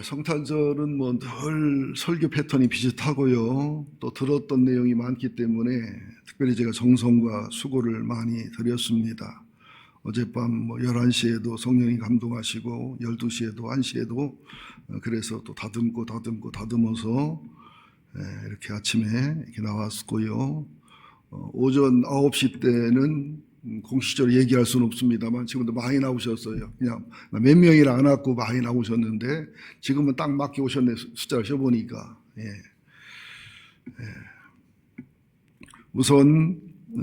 성탄절은 뭐 늘 설교 패턴이 비슷하고요. 또 들었던 내용이 많기 때문에 특별히 제가 정성과 수고를 많이 드렸습니다. 어젯밤 뭐 11시에도 성령이 감동하시고 12시에도 1시에도 그래서 또 다듬어서 이렇게 아침에 이렇게 나왔고요. 오전 9시 때는 공식적으로 얘기할 수는 없습니다만 지금도 많이 나오셨어요. 그냥 몇 명이라 안 왔고 많이 나오셨는데 지금은 딱 맞게 오셨네. 숫자를 써보니까. 우선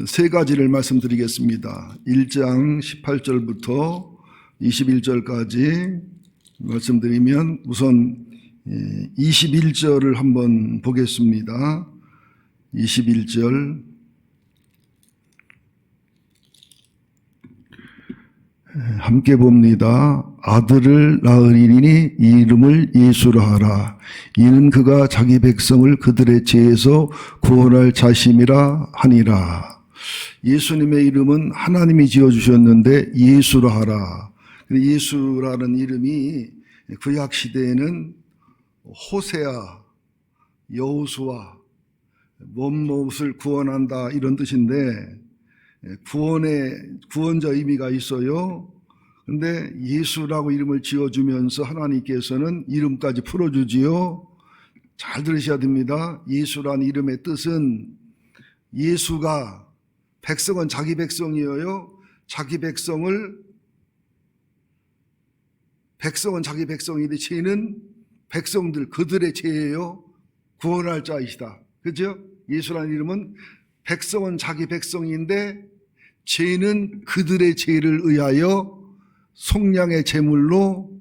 세 가지를 말씀드리겠습니다. 1장 18절부터 21절까지 말씀드리면 우선 21절을 한번 보겠습니다. 21절 함께 봅니다. 아들을 낳으리니 이름을 예수라 하라. 이는 그가 자기 백성을 그들의 죄에서 구원할 자심이라 하니라. 예수님의 이름은 하나님이 지어주셨는데 예수라 하라. 예수라는 이름이 구약 시대에는 호세아, 여호수아, 무엇을 구원한다 이런 뜻인데 구원자 의미가 있어요. 근데 예수라고 이름을 지어주면서 하나님께서는 이름까지 풀어주지요. 잘 들으셔야 됩니다. 예수라는 이름의 뜻은 예수가 백성은 자기 백성이에요. 백성은 자기 백성인데 죄는 백성들 그들의 죄예요. 구원할 자이시다. 그죠? 예수라는 이름은 백성은 자기 백성인데 죄는 그들의 죄를 의하여 속량의 제물로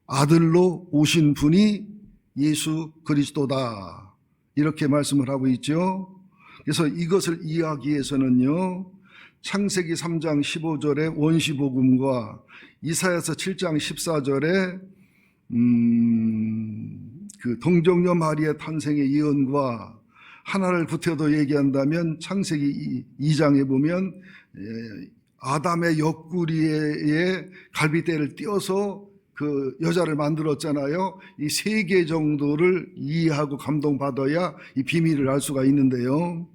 아들로 오신 분이 예수 그리스도다. 이렇게 말씀을 하고 있죠. 그래서 이것을 이해하기 위해서는요. 창세기 3장 15절의 원시복음과 이사야서 7장 14절의 그 동정녀 마리아 탄생의 예언과 하나를 붙여도 얘기한다면 창세기 2장에 보면 아담의 옆구리에 갈빗대를 띄어서 그 여자를 만들었잖아요. 이 세 개 정도를 이해하고 감동받아야 이 비밀을 알 수가 있는데요.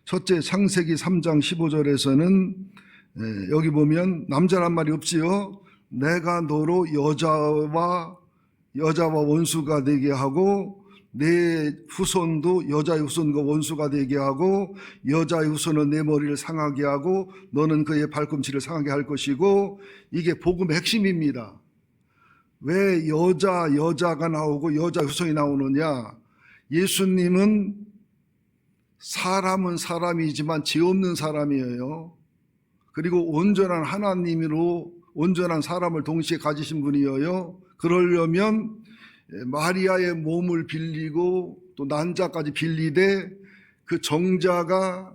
첫째 창세기 3장 15절에서는 여기 보면 남자란 말이 없지요. 내가 너로 여자와 원수가 되게 하고 내 후손도 여자의 후손과 원수가 되게 하고 여자의 후손은 내 머리를 상하게 하고 너는 그의 발꿈치를 상하게 할 것이고 이게 복음의 핵심입니다. 왜 여자가 나오고 여자 후손이 나오느냐? 예수님은 사람은 사람이지만 죄 없는 사람이에요. 그리고 온전한 하나님으로 온전한 사람을 동시에 가지신 분이에요. 그러려면 마리아의 몸을 빌리고 또 난자까지 빌리되 그 정자가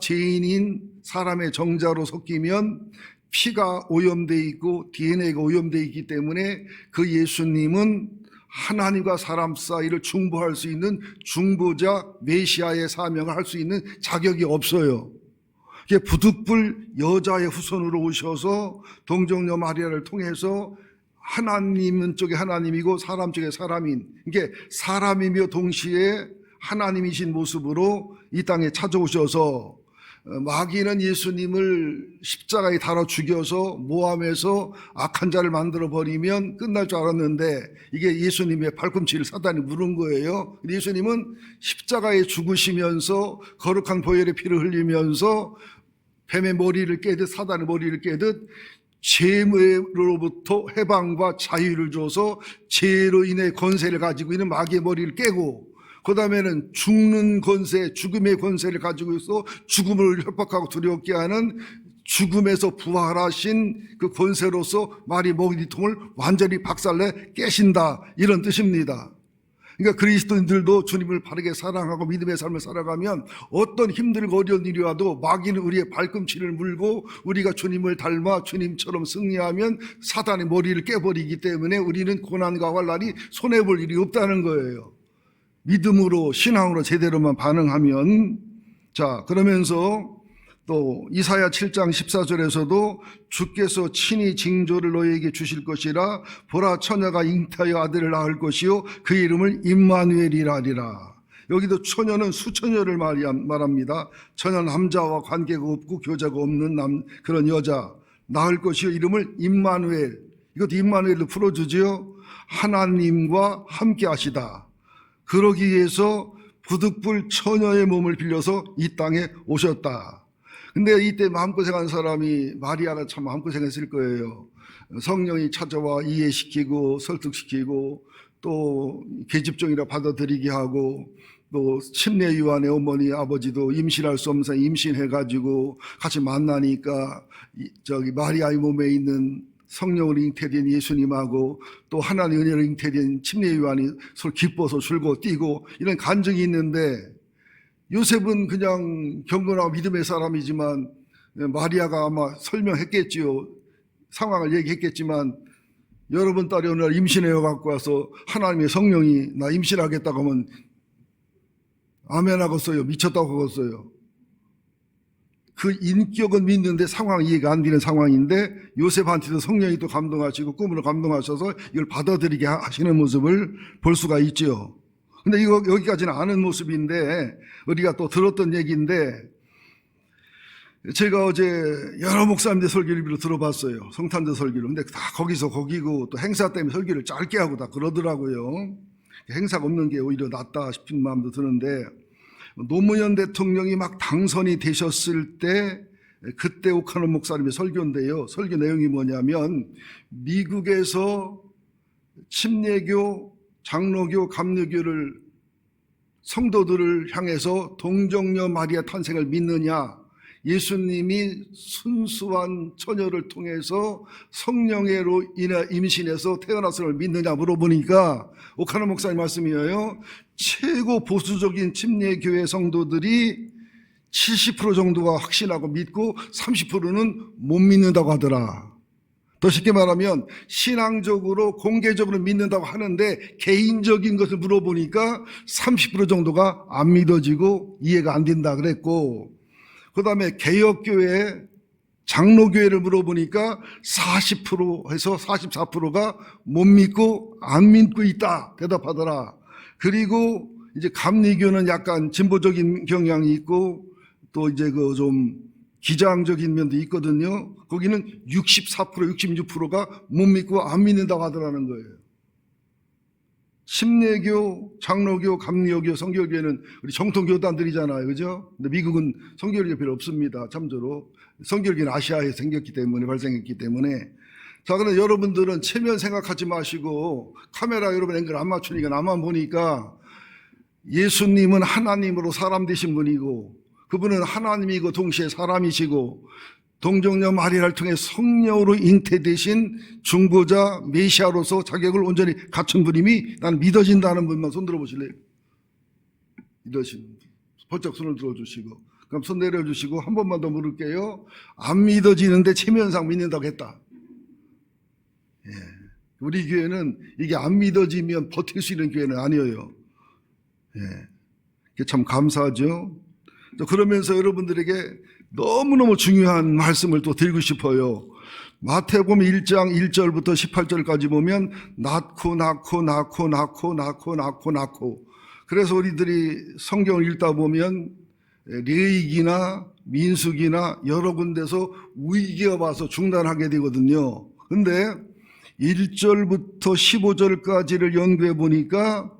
죄인인 사람의 정자로 섞이면 피가 오염되어 있고 DNA가 오염되어 있기 때문에 그 예수님은 하나님과 사람 사이를 중보할 수 있는 중보자 메시아의 사명을 할 수 있는 자격이 없어요. 부득불 여자의 후손으로 오셔서 동정녀 마리아를 통해서 하나님은 쪽에 하나님이고 사람 쪽에 사람인 이게 사람이며 동시에 하나님이신 모습으로 이 땅에 찾아오셔서 마귀는 예수님을 십자가에 달아 죽여서 모함해서 악한 자를 만들어 버리면 끝날 줄 알았는데 이게 예수님의 발꿈치를 사단이 물은 거예요. 예수님은 십자가에 죽으시면서 거룩한 보혈의 피를 흘리면서 뱀의 머리를 깨듯 사단의 머리를 깨듯 죄로부터 해방과 자유를 줘서 죄로 인해 권세를 가지고 있는 마귀의 머리를 깨고 그 다음에는 죽는 권세, 죽음의 권세를 가지고 있어 죽음을 협박하고 두렵게 하는 죽음에서 부활하신 그 권세로서 마귀의 머리통을 완전히 박살내 깨신다 이런 뜻입니다. 그러니까 그리스도인들도 주님을 바르게 사랑하고 믿음의 삶을 살아가면 어떤 힘들고 어려운 일이 와도 마귀는 우리의 발꿈치를 물고 우리가 주님을 닮아 주님처럼 승리하면 사단의 머리를 깨버리기 때문에 우리는 고난과 환난이 손해볼 일이 없다는 거예요. 믿음으로 신앙으로 제대로만 반응하면. 자, 그러면서 또 이사야 7장 14절에서도 주께서 친히 징조를 너희에게 주실 것이라 보라 처녀가 잉태하여 아들을 낳을 것이요 그 이름을 임마누엘이라 하리라. 여기도 처녀는 수처녀를 말합니다. 처녀는 남자와 관계가 없고 교제가 없는 그런 여자 낳을 것이요 이름을 임마누엘. 이것도 임마누엘로 풀어주지요. 하나님과 함께 하시다. 그러기 위해서 부득불 처녀의 몸을 빌려서 이 땅에 오셨다. 근데 이때 마음고생한 사람이 마리아가 참 마음고생했을 거예요. 성령이 찾아와 이해시키고 설득시키고 또 계집종이라 받아들이게 하고 또 침례 요한의 어머니 아버지도 임신할 수 없는 임신해가지고 같이 만나니까 마리아의 몸에 있는 성령으로 잉태된 예수님하고 또 하나님의 은혜로 잉태된 침례 요한이 서로 기뻐서 줄고 뛰고 이런 간증이 있는데 요셉은 그냥 경건하고 믿음의 사람이지만 마리아가 아마 설명했겠지요. 상황을 얘기했겠지만 여러분 딸이 어느 날 임신해요 갖고 와서 하나님의 성령이 나 임신하겠다고 하면 아멘 하겠어요? 미쳤다고 하겠어요? 그 인격은 믿는데 상황이 이해가 안 되는 상황인데 요셉한테도 성령이 또 감동하시고 꿈으로 감동하셔서 이걸 받아들이게 하시는 모습을 볼 수가 있죠. 근데 이거 여기까지는 아는 모습인데 우리가 또 들었던 얘기인데 제가 어제 여러 목사님들 설교를 들어봤어요. 성탄절 설교를. 근데 다 거기서 거기고 또 행사 때문에 설교를 짧게 하고 다 그러더라고요. 행사가 없는 게 오히려 낫다 싶은 마음도 드는데 노무현 대통령이 막 당선이 되셨을 때 그때 옥하는 목사님의 설교인데요. 설교 내용이 뭐냐면 미국에서 침례교, 장로교, 감리교를 성도들을 향해서 동정녀 마리아 탄생을 믿느냐, 예수님이 순수한 처녀를 통해서 성령으로 인해 임신해서 태어났음을 믿느냐 물어보니까 옥하나 목사님 말씀이에요. 최고 보수적인 침례교회 성도들이 70% 정도가 확신하고 믿고 30%는 못 믿는다고 하더라. 더 쉽게 말하면 신앙적으로 공개적으로 믿는다고 하는데 개인적인 것을 물어보니까 30% 정도가 안 믿어지고 이해가 안 된다 그랬고, 그 다음에 개혁교회, 장로교회를 물어보니까 40%에서 44%가 못 믿고 안 믿고 있다 대답하더라. 그리고 이제 감리교는 약간 진보적인 경향이 있고 또 이제 그 좀 기장적인 면도 있거든요. 거기는 64%, 66%가 못 믿고 안 믿는다고 하더라는 거예요. 침례교, 장로교, 감리교, 성결교회는 우리 정통 교단들이잖아요. 그죠? 근데 미국은 성결교 별로 없습니다. 참조로. 성결교는 아시아에 생겼기 때문에, 발생했기 때문에. 자, 그럼 여러분들은 체면 생각하지 마시고 카메라 여러분 앵글 안 맞추니까 나만 보니까 예수님은 하나님으로 사람 되신 분이고 그분은 하나님이고 동시에 사람이시고 동정녀 마리아를 통해 성령으로 잉태되신 중보자 메시아로서 자격을 온전히 갖춘 분임이 나는 믿어진다는 분만 손 들어보실래요? 믿어진 분. 번쩍 손을 들어주시고 그럼 손 내려주시고 한 번만 더 물을게요. 안 믿어지는데 체면상 믿는다고 했다. 예. 우리 교회는 이게 안 믿어지면 버틸 수 있는 교회는 아니에요. 예. 참 감사하죠. 그러면서 여러분들에게 너무너무 중요한 말씀을 또 드리고 싶어요. 마태복음 1장 1절부터 18절까지 보면 낳고 그래서 우리들이 성경을 읽다 보면 레위기나 민수기나 여러 군데서 위기가 와서 중단하게 되거든요. 근데 1절부터 15절까지를 연구해 보니까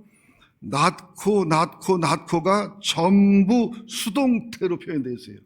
낳고가 전부 수동태로 표현되어 있어요.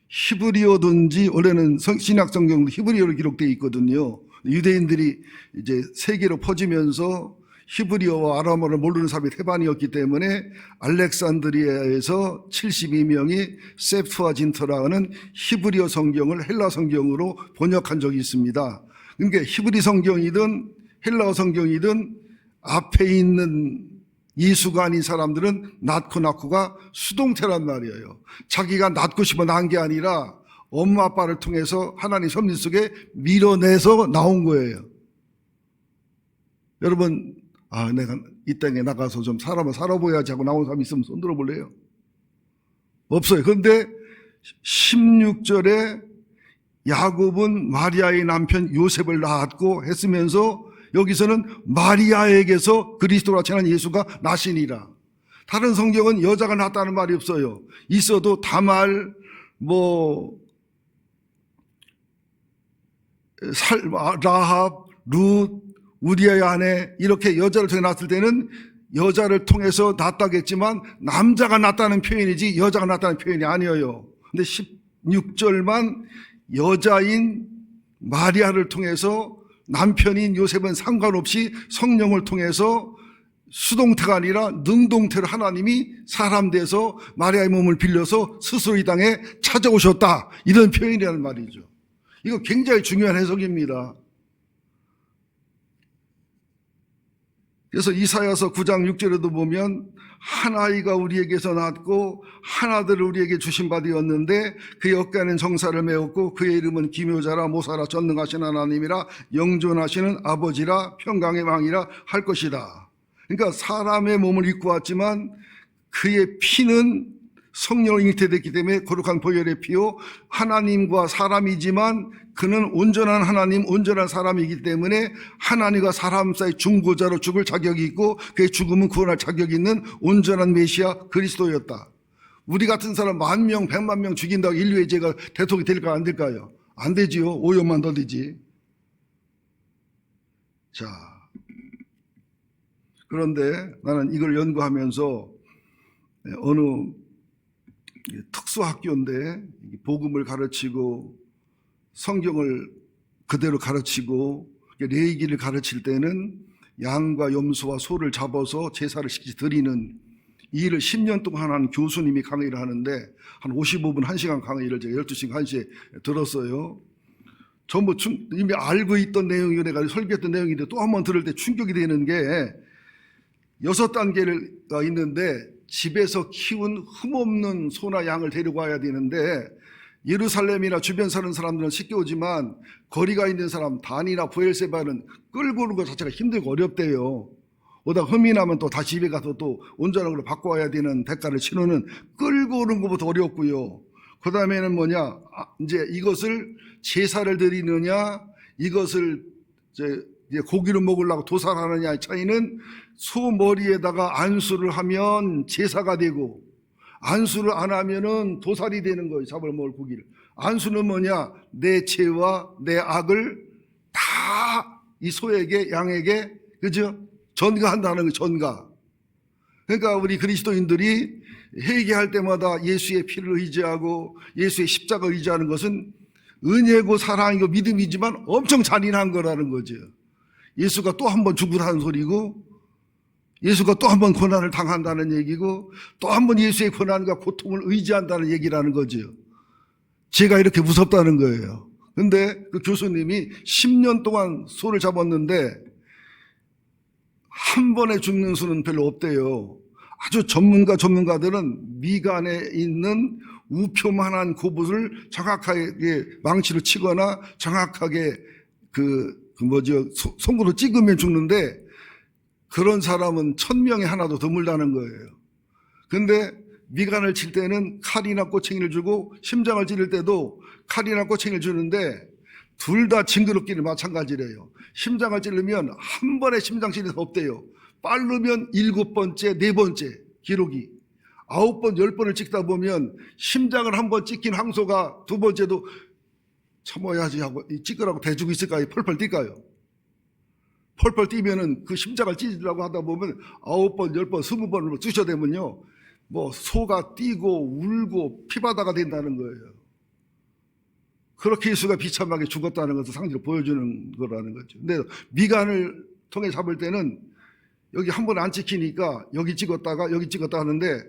히브리어든지 원래는 신약 성경도 히브리어로 기록되어 있거든요. 유대인들이 이제 세계로 퍼지면서 히브리어와 아람어를 모르는 사람이 태반이었기 때문에 알렉산드리아에서 72명이 세프아진트라는 히브리어 성경을 헬라 성경으로 번역한 적이 있습니다. 그러니까 히브리 성경이든 헬라어 성경이든 앞에 있는 예수가 아닌 사람들은 낳고가 수동태란 말이에요. 자기가 낳고 싶어 낳은 게 아니라 엄마 아빠를 통해서 하나님 섭리 속에 밀어내서 나온 거예요. 여러분, 내가 이 땅에 나가서 좀 살아보야지 하고 나온 사람 있으면 손 들어볼래요? 없어요. 그런데 16절에 야곱은 마리아의 남편 요셉을 낳았고 했으면서 여기서는 마리아에게서 그리스도라 칭한 예수가 나시니라. 다른 성경은 여자가 낳았다는 말이 없어요. 있어도 다말, 라합, 룻, 우리아의 아내 이렇게 여자를 통해 낳았을 때는 여자를 통해서 낳았다겠지만 남자가 낳았다는 표현이지 여자가 낳았다는 표현이 아니에요. 근데 16절만 여자인 마리아를 통해서 남편인 요셉은 상관없이 성령을 통해서 수동태가 아니라 능동태로 하나님이 사람 돼서 마리아의 몸을 빌려서 스스로 이 땅에 찾아오셨다. 이런 표현이라는 말이죠. 이거 굉장히 중요한 해석입니다. 그래서 이사야서 9장 6절에도 보면 한 아이가 우리에게서 낳았고 한 아들을 우리에게 주신 바 되었는데 그의 어깨에는 정사를 메었고 그의 이름은 기묘자라 모사라 전능하신 하나님이라 영존하시는 아버지라 평강의 왕이라 할 것이다. 그러니까 사람의 몸을 입고 왔지만 그의 피는 성령으로 잉태됐기 때문에 거룩한 보혈의 피요 하나님과 사람이지만 그는 온전한 하나님, 온전한 사람이기 때문에 하나님과 사람 사이 중보자로 죽을 자격이 있고 그의 죽음은 구원할 자격이 있는 온전한 메시아 그리스도였다. 우리 같은 사람 10,000명, 1,000,000명 죽인다고 인류의 죄가 대속이 될까 안 될까요? 안 되지요. 오염만 더 되지. 자, 그런데 나는 이걸 연구하면서 어느 특수학교인데 복음을 가르치고 성경을 그대로 가르치고 레위기를 가르칠 때는 양과 염소와 소를 잡아서 제사를 시키 드리는 이 일을 10년 동안 한 교수님이 강의를 하는데 한 55분 1시간 강의를 제가 12시간 1시에 들었어요. 전부 이미 알고 있던 내용이 내가 설교했던 내용인데 또 한 번 들을 때 충격이 되는 게 6단계가 있는데 집에서 키운 흠없는 소나 양을 데리고 와야 되는데 예루살렘이나 주변 사는 사람들은 쉽게 오지만 거리가 있는 사람 단이나 브엘세바는 끌고 오는 것 자체가 힘들고 어렵대요. 오다가 흠이 나면 또 다시 집에 가서 또 온전한 걸로 바꿔 와야 되는 대가를 치르는 끌고 오는 것부터 어렵고요. 그 다음에는 뭐냐, 이제 이것을 제사를 드리느냐, 이것을 이제 고기를 먹으려고 도살하느냐의 차이는 소 머리에다가 안수를 하면 제사가 되고 안수를 안 하면은 도살이 되는 거예요. 잡을 먹을 고기를. 안수는 뭐냐, 내 죄와 내 악을 다 이 소에게 양에게 그죠? 전가한다는 거예요. 전가. 그러니까 우리 그리스도인들이 회개할 때마다 예수의 피를 의지하고 예수의 십자가 의지하는 것은 은혜고 사랑이고 믿음이지만 엄청 잔인한 거라는 거죠. 예수가 또 한 번 죽으라는 소리고 예수가 또 한 번 고난을 당한다는 얘기고 또 한 번 예수의 고난과 고통을 의지한다는 얘기라는 거죠. 제가 이렇게 무섭다는 거예요. 근데 그 교수님이 10년 동안 소를 잡았는데 한 번에 죽는 수는 별로 없대요. 아주 전문가들은 미간에 있는 우표만한 고붓을 정확하게 망치로 치거나 정확하게 손으로 찍으면 죽는데 그런 사람은 1,000명에 하나도 드물다는 거예요. 근데 미간을 칠 때는 칼이나 꼬챙이를 주고 심장을 찌를 때도 칼이나 꼬챙이를 주는데 둘 다 징그럽기는 마찬가지래요. 심장을 찌르면 한 번에 심장 찌르는 없대요. 빠르면 7번째, 4번째 기록이 9번, 10번을 찍다 보면 심장을 한 번 찍힌 황소가 두 번째도 참아야지 하고 찍으라고 대주고 있을까요? 펄펄 뛸까요? 펄펄 뛰면은 그 심장을 찢으려고 하다 보면 9번, 10번, 20번으로 쑤셔대면요. 소가 뛰고 울고 피바다가 된다는 거예요. 그렇게 예수가 비참하게 죽었다는 것을 상징으로 보여주는 거라는 거죠. 근데 미간을 통해 잡을 때는 여기 한 번 안 찍히니까 여기 찍었다가 여기 찍었다 하는데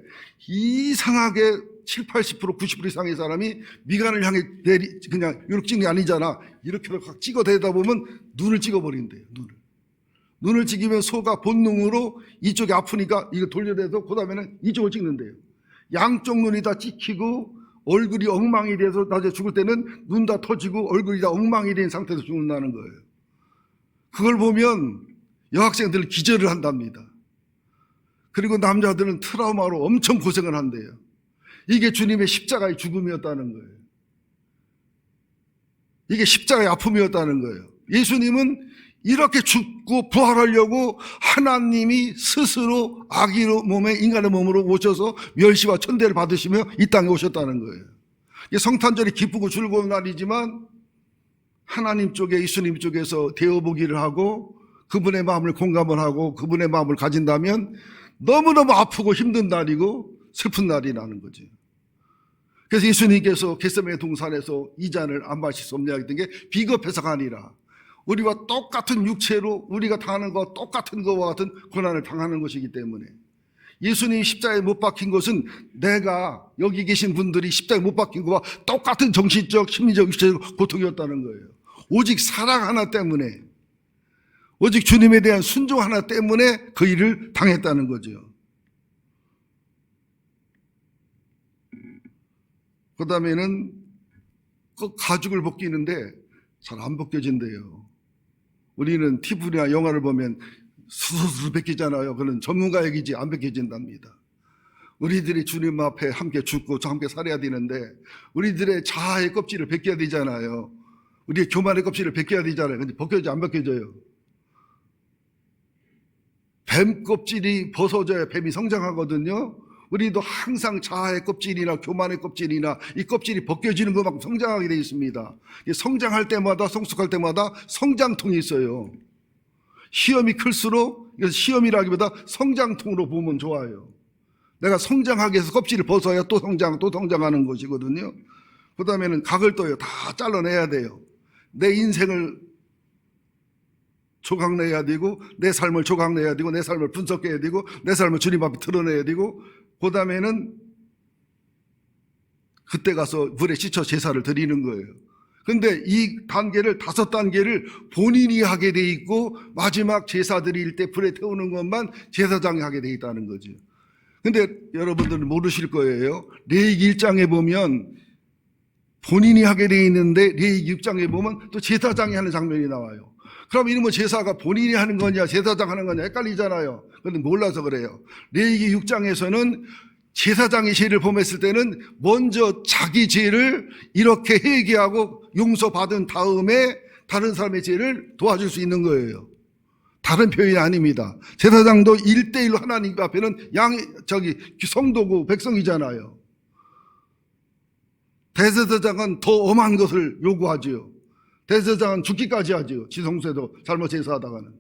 이상하게 7, 80%, 90% 이상의 사람이 미간을 향해 그냥 이렇게 찍는 게 아니잖아. 이렇게 찍어대다 보면 눈을 찍어버린대요. 눈을 찍으면 소가 본능으로 이쪽이 아프니까 이거 돌려대서 그 다음에는 이쪽을 찍는데요. 양쪽 눈이 다 찍히고 얼굴이 엉망이 돼서 나중에 죽을 때는 눈 다 터지고 얼굴이 다 엉망이 된 상태에서 죽는다는 거예요. 그걸 보면 여학생들 기절을 한답니다. 그리고 남자들은 트라우마로 엄청 고생을 한대요. 이게 주님의 십자가의 죽음이었다는 거예요. 이게 십자가의 아픔이었다는 거예요. 예수님은 이렇게 죽고 부활하려고 하나님이 스스로 아기로 몸에 인간의 몸으로 오셔서 멸시와 천대를 받으시며 이 땅에 오셨다는 거예요. 성탄절이 기쁘고 즐거운 날이지만 하나님 쪽에 예수님 쪽에서 되어보기를 하고 그분의 마음을 공감을 하고 그분의 마음을 가진다면 너무너무 아프고 힘든 날이고 슬픈 날이라는 거죠. 그래서 예수님께서 겟세마네 동산에서 이 잔을 안 마실 수 없냐 했던 게 비겁해서가 아니라 우리와 똑같은 육체로 우리가 당하는 것과 똑같은 것과 같은 고난을 당하는 것이기 때문에 예수님이 십자가에 못 박힌 것은 내가 여기 계신 분들이 십자가에 못 박힌 것과 똑같은 정신적, 심리적, 육체적 고통이었다는 거예요. 오직 사랑 하나 때문에, 오직 주님에 대한 순종 하나 때문에 그 일을 당했다는 거죠. 그 다음에는 꼭 가죽을 벗기는데 잘 안 벗겨진대요. 우리는 TV나 영화를 보면 수술을 벗기잖아요. 그건 전문가 얘기지 안 벗겨진답니다. 우리들이 주님 앞에 함께 죽고 저 함께 살아야 되는데 우리들의 자아의 껍질을 벗겨야 되잖아요. 우리의 교만의 껍질을 벗겨야 되잖아요. 근데 벗겨져 안 벗겨져요. 뱀 껍질이 벗어져야 뱀이 성장하거든요. 우리도 항상 자아의 껍질이나 교만의 껍질이나 이 껍질이 벗겨지는 것만큼 성장하게 되어 있습니다. 성장할 때마다 성숙할 때마다 성장통이 있어요. 시험이 클수록 시험이라기보다 성장통으로 보면 좋아요. 내가 성장하기 위해서 껍질을 벗어야 또 성장하는 것이거든요. 그 다음에는 각을 떠요. 다 잘라내야 돼요. 내 인생을 조각내야 되고 내 삶을 조각내야 되고 내 삶을 분석해야 되고 내 삶을 주님 앞에 드러내야 되고 그 다음에는 그때 가서 불에 씻어 제사를 드리는 거예요. 근데 이 단계를 5단계를 본인이 하게 돼 있고 마지막 제사 드릴 때 불에 태우는 것만 제사장이 하게 돼 있다는 거죠. 근데 여러분들은 모르실 거예요. 레위기 1장에 보면 본인이 하게 돼 있는데 레위기 6장에 보면 또 제사장이 하는 장면이 나와요. 그럼 이놈의 제사가 본인이 하는 거냐 제사장 하는 거냐 헷갈리잖아요. 그런데 몰라서 그래요. 레위기 6장에서는 제사장이 죄를 범했을 때는 먼저 자기 죄를 이렇게 회개하고 용서받은 다음에 다른 사람의 죄를 도와줄 수 있는 거예요. 다른 표현이 아닙니다. 제사장도 1대1로 하나님 앞에는 성도고 백성이잖아요. 대제사장은 더 엄한 것을 요구하지요. 대제사장은 죽기까지 하죠. 지성소에도 잘못 제사하다가는.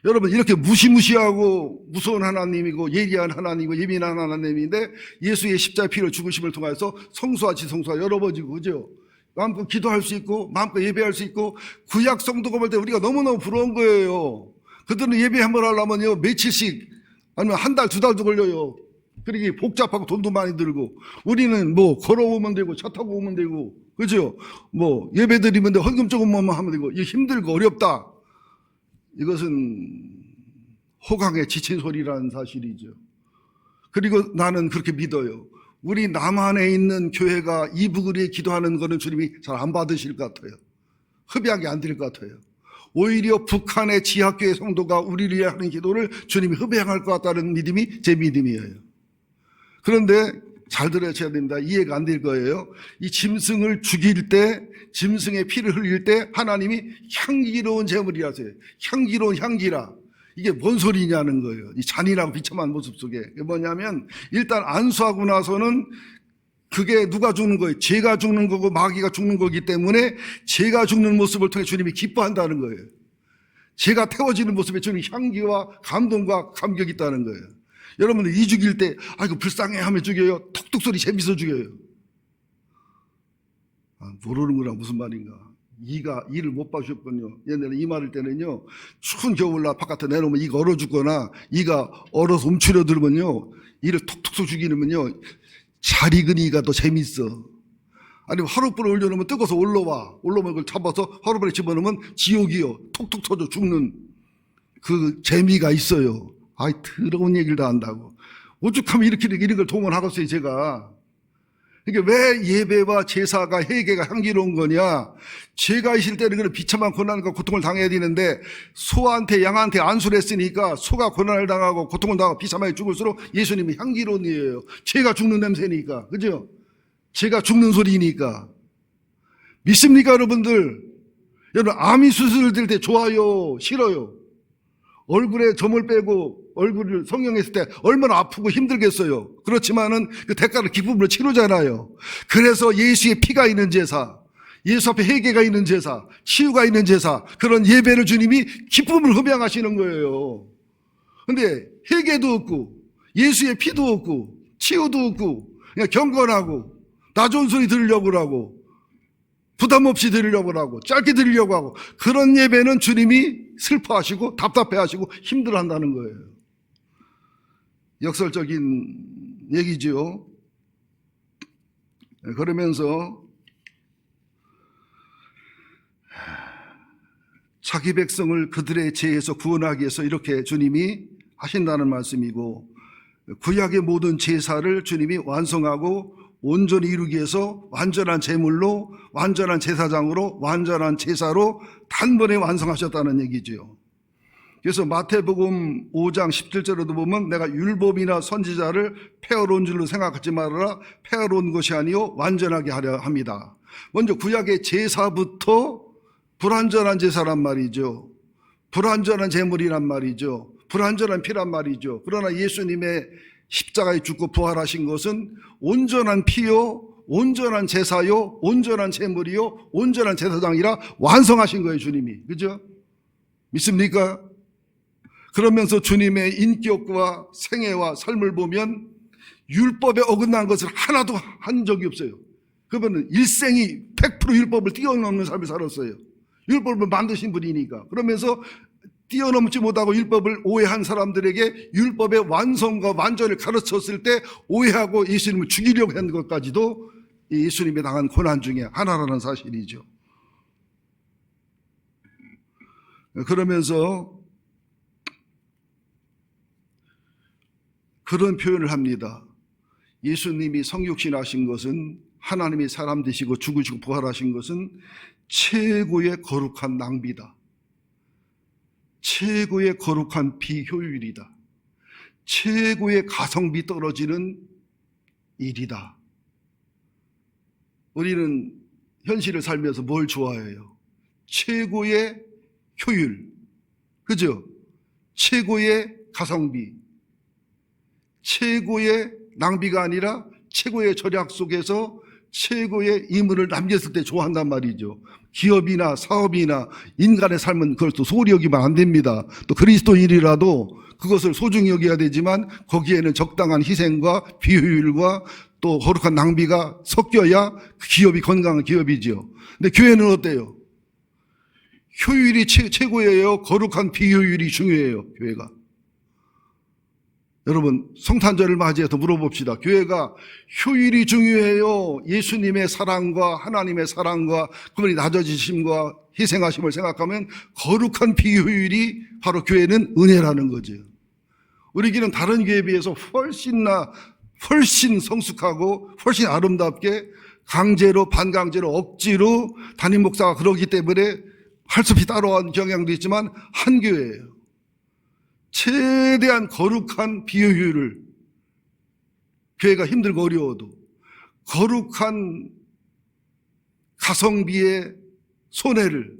여러분 이렇게 무시무시하고 무서운 하나님이고 예리한 하나님이고 예민한 하나님인데 예수의 십자가의 피로 죽으심을 통해서 성수와 지성수가 열어버지고 그죠? 마음껏 기도할 수 있고 마음껏 예배할 수 있고 구약 성도가 볼 때 우리가 너무너무 부러운 거예요. 그들은 예배 한번 하려면요 며칠씩 아니면 한 달, 2달도 걸려요. 그러기 복잡하고 돈도 많이 들고 우리는 뭐 걸어오면 되고 차 타고 오면 되고 그죠? 뭐 예배 드리면 돼 헌금 조금만 하면 되고 이게 힘들고 어렵다. 이것은 호강에 지친 소리라는 사실이죠. 그리고 나는 그렇게 믿어요. 우리 남한에 있는 교회가 이부그리에 기도하는 거는 주님이 잘 안 받으실 것 같아요. 흡약이 안 될 것 같아요. 오히려 북한의 지하교회 성도가 우리를 위해 하는 기도를 주님이 흡양할 것 같다는 믿음이 제 믿음이에요. 그런데 잘 들으셔야 됩니다. 이해가 안 될 거예요. 이 짐승을 죽일 때, 짐승의 피를 흘릴 때 하나님이 향기로운 제물이라 하세요. 향기로운 향기라. 이게 뭔 소리냐는 거예요. 이 잔인하고 비참한 모습 속에. 이게 뭐냐면 일단 안수하고 나서는 그게 누가 죽는 거예요? 죄가 죽는 거고 마귀가 죽는 거기 때문에 죄가 죽는 모습을 통해 주님이 기뻐한다는 거예요. 죄가 태워지는 모습에 주님이 향기와 감동과 감격이 있다는 거예요. 여러분들 이 죽일 때 아이고 불쌍해 하면 죽여요? 톡톡 소리 재밌어 죽여요? 모르는구나 무슨 말인가. 이를 못 봐주셨군요. 옛날에 이 말할 때는요 추운 겨울날 바깥에 내놓으면 이가 얼어 죽거나 이가 얼어서 움츠려들면요 이를 톡톡 죽이면요 잘 익은 이가 더 재밌어. 아니면 하룻불에 올려놓으면 뜨거워서 올라오면 그걸 잡아서 하룻불에 집어넣으면 지옥이요 톡톡 터져 죽는 그 재미가 있어요. 더러운 얘기를 다 한다고 오죽하면 이런 걸 동원하겠어요 제가. 그러니까 왜 예배와 제사가 회개가 향기로운 거냐? 죄가 있을 때는 그런 비참한 고난과 고통을 당해야 되는데 소한테 양한테 안수를 했으니까 소가 고난을 당하고 고통을 당하고 비참하게 죽을수록 예수님이 향기로운 이에요. 죄가 죽는 냄새니까. 그죠? 죄가 죽는 소리니까. 믿습니까, 여러분들? 여러분, 암이 수술될 때 좋아요? 싫어요? 얼굴에 점을 빼고 얼굴을 성형했을 때 얼마나 아프고 힘들겠어요. 그렇지만은 그 대가를 기쁨으로 치르잖아요. 그래서 예수의 피가 있는 제사, 예수 앞에 회개가 있는 제사, 치유가 있는 제사, 그런 예배를 주님이 기쁨을 흠양하시는 거예요. 근데 회개도 없고 예수의 피도 없고 치유도 없고 그냥 경건하고 나 좋은 소리 들으려고 하고 부담 없이 드리려고 하고 짧게 드리려고 하고 그런 예배는 주님이 슬퍼하시고 답답해하시고 힘들어한다는 거예요. 역설적인 얘기지요. 그러면서 자기 백성을 그들의 죄에서 구원하기 위해서 이렇게 주님이 하신다는 말씀이고, 구약의 모든 제사를 주님이 완성하고 온전히 이루기 위해서 완전한 제물로, 완전한 제사장으로, 완전한 제사로 단번에 완성하셨다는 얘기죠. 그래서 마태복음 5장 17절에도 보면 내가 율법이나 선지자를 폐허로운 줄로 생각하지 말아라. 폐허로운 것이 아니요 완전하게 하려 합니다. 먼저 구약의 제사부터 불완전한 제사란 말이죠. 불완전한 제물이란 말이죠. 불완전한 피란 말이죠. 그러나 예수님의 십자가에 죽고 부활하신 것은 온전한 피요, 온전한 제사요, 온전한 제물이요, 온전한 제사장이라 완성하신 거예요, 주님이. 그죠? 믿습니까? 그러면서 주님의 인격과 생애와 삶을 보면 율법에 어긋난 것을 하나도 한 적이 없어요. 그분은 일생이 100% 율법을 뛰어넘는 삶을 살았어요. 율법을 만드신 분이니까. 그러면서 뛰어넘지 못하고 율법을 오해한 사람들에게 율법의 완성과 완전을 가르쳤을 때 오해하고 예수님을 죽이려고 한 것까지도 예수님이 당한 고난 중에 하나라는 사실이죠. 그러면서 그런 표현을 합니다. 예수님이 성육신 하신 것은, 하나님이 사람 되시고 죽으시고 부활하신 것은 최고의 거룩한 낭비다. 최고의 거룩한 비효율이다. 최고의 가성비 떨어지는 일이다. 우리는 현실을 살면서 뭘 좋아해요? 최고의 효율, 그죠? 최고의 가성비, 최고의 낭비가 아니라 최고의 절약 속에서 최고의 이물을 남겼을 때 좋아한단 말이죠. 기업이나 사업이나 인간의 삶은 그걸 또 소홀히 여기면 안 됩니다. 또 그리스도인이라도 그것을 소중히 여겨야 되지만 거기에는 적당한 희생과 비효율과 또 거룩한 낭비가 섞여야 그 기업이 건강한 기업이죠. 근데 교회는 어때요? 효율이 최고예요? 거룩한 비효율이 중요해요, 교회가? 여러분, 성탄절을 맞이해서 물어봅시다. 교회가 효율이 중요해요? 예수님의 사랑과 하나님의 사랑과 그분이 낮아지심과 희생하심을 생각하면 거룩한 비효율이 바로 교회는 은혜라는 거죠. 우리 교회는 다른 교회에 비해서 훨씬 성숙하고 훨씬 아름답게 강제로 반강제로 억지로 담임 목사가 그러기 때문에 할 수 없이 따라온 경향도 있지만 한 교회예요. 최대한 거룩한 비효율을, 교회가 힘들고 어려워도 거룩한 가성비의 손해를,